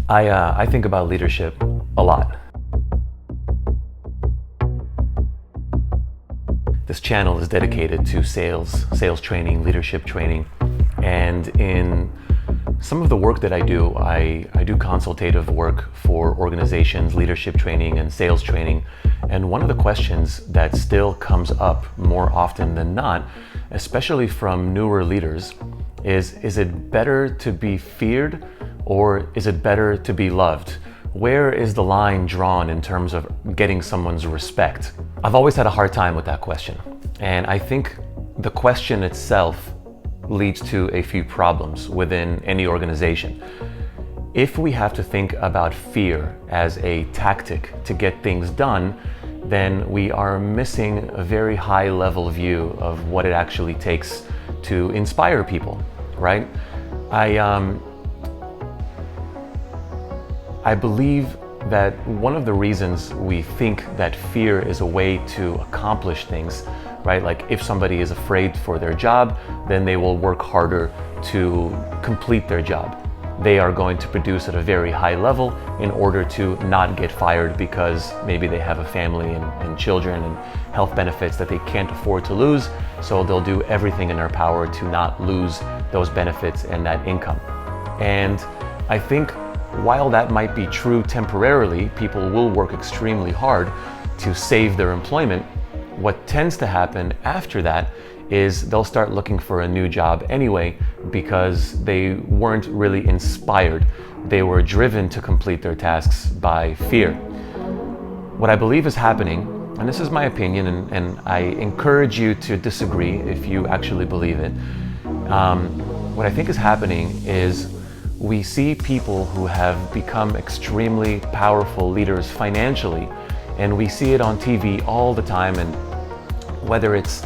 I think about leadership a lot. This channel is dedicated to sales training, leadership training, and in some of the work that I do consultative work for organizations, leadership training and sales training. And one of the questions that still comes up more often than not, especially from newer leaders, is it better to be feared or is it better to be loved? Where is the line drawn in terms of getting someone's respect? I've always had a hard time with that question. And I think the question itself leads to a few problems within any organization. If we have to think about fear as a tactic to get things done, then we are missing a very high level view of what it actually takes to inspire people, right? I believe that one of the reasons we think that fear is a way to accomplish things, right? Like if somebody is afraid for their job, then they will work harder to complete their job. They are going to produce at a very high level in order to not get fired because maybe they have a family and children and health benefits that they can't afford to lose. So they'll do everything in their power to not lose those benefits and that income. And I think while that might be true temporarily, people will work extremely hard to save their employment. What tends to happen after that is they'll start looking for a new job anyway because they weren't really inspired. They were driven to complete their tasks by fear. What I believe is happening, and this is my opinion, and I encourage you to disagree if you actually believe it. What I think is happening is we see people who have become extremely powerful leaders financially, and we see it on TV all the time. And whether it's,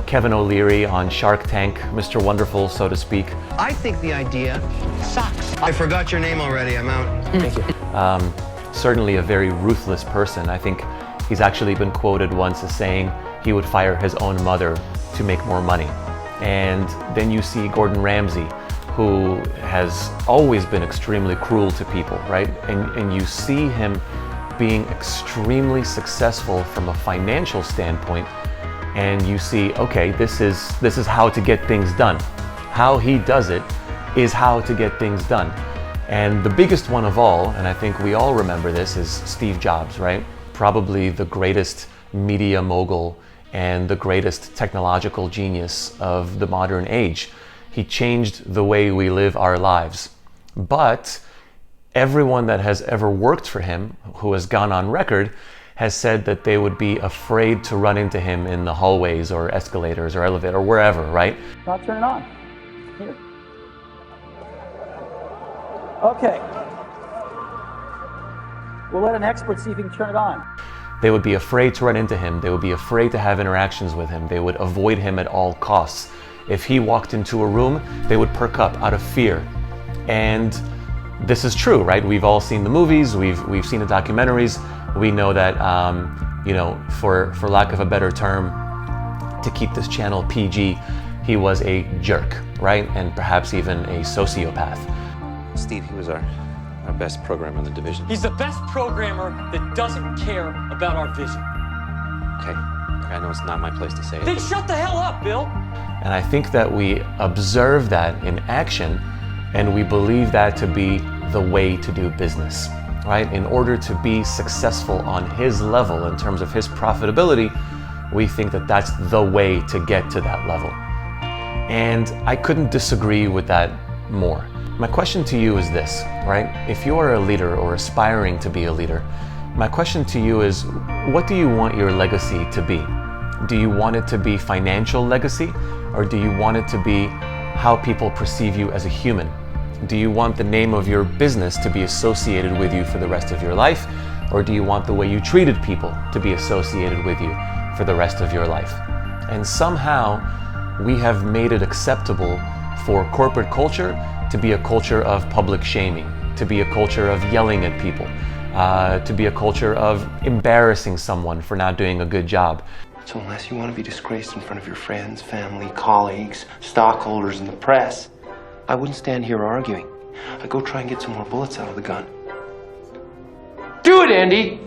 Kevin O'Leary on Shark Tank, Mr. Wonderful, so to speak. I think the idea sucks. I forgot your name already. I'm out. Thank you. Certainly a very ruthless person. I think he's actually been quoted once as saying he would fire his own mother to make more money. And then you see Gordon Ramsay, who has always been extremely cruel to people, right? And you see him being extremely successful from a financial standpoint, and you see, okay, this is how to get things done. How he does it is how to get things done. And the biggest one of all, and I think we all remember this, is Steve Jobs, right? Probably the greatest media mogul and the greatest technological genius of the modern age. He changed the way we live our lives. But everyone that has ever worked for him, who has gone on record, has said that they would be afraid to run into him in the hallways or escalators or elevator or wherever, right? I'll turn it on. Here. Okay. We'll let an expert see if he can turn it on. They would be afraid to run into him. They would be afraid to have interactions with him. They would avoid him at all costs. If he walked into a room, they would perk up out of fear. And this is true, right? We've all seen the movies, we've seen the documentaries. We know that, for lack of a better term, to keep this channel PG, he was a jerk, right? And perhaps even a sociopath. Steve, he was our best programmer in the division. He's the best programmer that doesn't care about our vision. Okay, I know it's not my place to say it. Then shut the hell up, Bill! And I think that we observe that in action, and we believe that to be the way to do business, right? In order to be successful on his level in terms of his profitability, we think that that's the way to get to that level. And I couldn't disagree with that more. My question to you is this, right? If you are a leader or aspiring to be a leader, my question to you is, what do you want your legacy to be? Do you want it to be financial legacy, or do you want it to be how people perceive you as a human? Do you want the name of your business to be associated with you for the rest of your life, or do you want the way you treated people to be associated with you for the rest of your life? And somehow we have made it acceptable for corporate culture to be a culture of public shaming, to be a culture of yelling at people, to be a culture of embarrassing someone for not doing a good job. So unless you want to be disgraced in front of your friends, family, colleagues, stockholders, and the press, I wouldn't stand here arguing. I go try and get some more bullets out of the gun. Do it, Andy!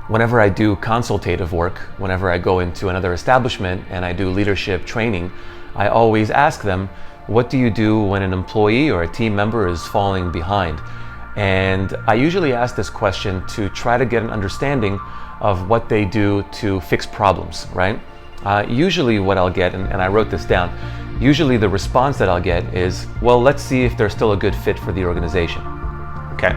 Whenever I do consultative work, whenever I go into another establishment and I do leadership training, I always ask them, what do you do when an employee or a team member is falling behind? And I usually ask this question to try to get an understanding of what they do to fix problems, right? Usually what I'll get, and I wrote this down, usually the response that I'll get is, well, let's see if they're still a good fit for the organization. Okay.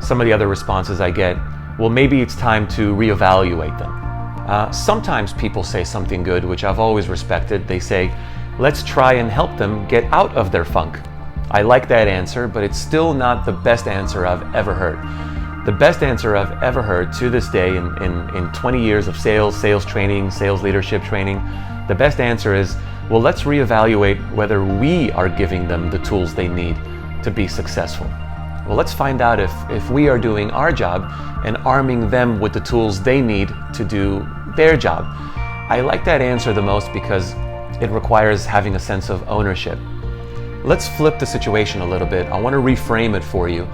Some of the other responses I get, well, maybe it's time to reevaluate them. Sometimes people say something good, which I've always respected. They say, let's try and help them get out of their funk. I like that answer, but it's still not the best answer I've ever heard. The best answer I've ever heard to this day in 20 years of sales training, sales leadership training, the best answer is, well, let's reevaluate whether we are giving them the tools they need to be successful. Well, let's find out if we are doing our job and arming them with the tools they need to do their job. I like that answer the most because it requires having a sense of ownership. Let's flip the situation a little bit. I want to reframe it for you.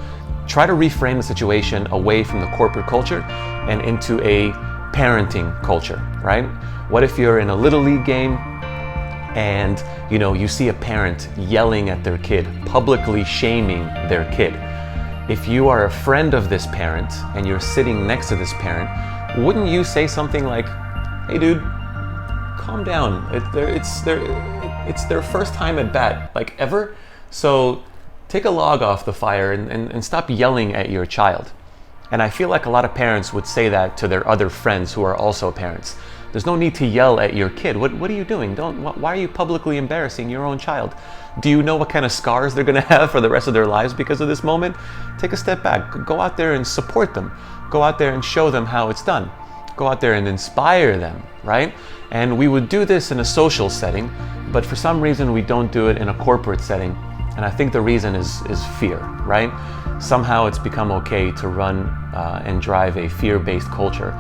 Try to reframe the situation away from the corporate culture and into a parenting culture, right? What if you're in a little league game and you see a parent yelling at their kid, publicly shaming their kid? If you are a friend of this parent and you're sitting next to this parent, wouldn't you say something like, hey dude, calm down. It's their first time at bat, like ever. So take a log off the fire and stop yelling at your child. And I feel like a lot of parents would say that to their other friends who are also parents. There's no need to yell at your kid. What are you doing? Why are you publicly embarrassing your own child? Do you know what kind of scars they're gonna have for the rest of their lives because of this moment? Take a step back. Go out there and support them. Go out there and show them how it's done. Go out there and inspire them, right? And we would do this in a social setting, but for some reason we don't do it in a corporate setting. And I think the reason is fear, right? Somehow it's become okay to run and drive a fear-based culture.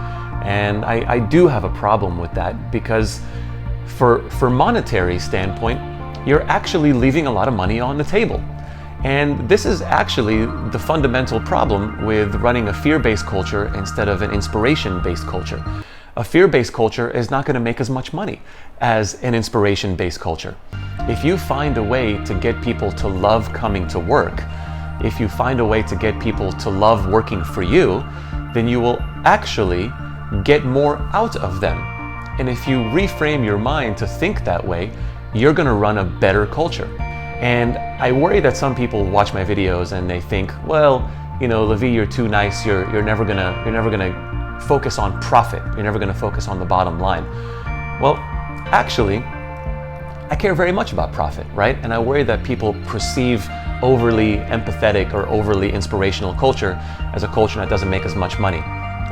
And I do have a problem with that because for monetary standpoint, you're actually leaving a lot of money on the table. And this is actually the fundamental problem with running a fear-based culture instead of an inspiration-based culture. A fear-based culture is not going to make as much money as an inspiration-based culture. If you find a way to get people to love coming to work, if you find a way to get people to love working for you, then you will actually get more out of them. And if you reframe your mind to think that way, you're going to run a better culture. And I worry that some people watch my videos and they think, well, Lavi, you're too nice. You're never gonna focus on profit. You're never gonna focus on the bottom line. Well, actually, I care very much about profit, right? And I worry that people perceive overly empathetic or overly inspirational culture as a culture that doesn't make as much money.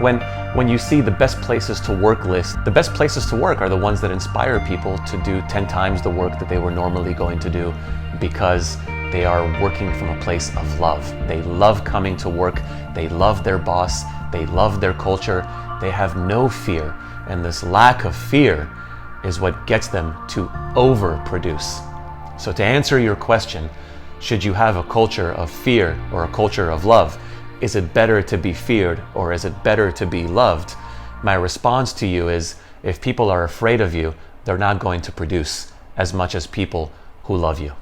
When you see the best places to work list, the best places to work are the ones that inspire people to do 10 times the work that they were normally going to do because they are working from a place of love. They love coming to work. They love their boss. They love their culture. They have no fear. And this lack of fear is what gets them to overproduce. So to answer your question, should you have a culture of fear or a culture of love? Is it better to be feared or is it better to be loved? My response to you is, if people are afraid of you, they're not going to produce as much as people who love you.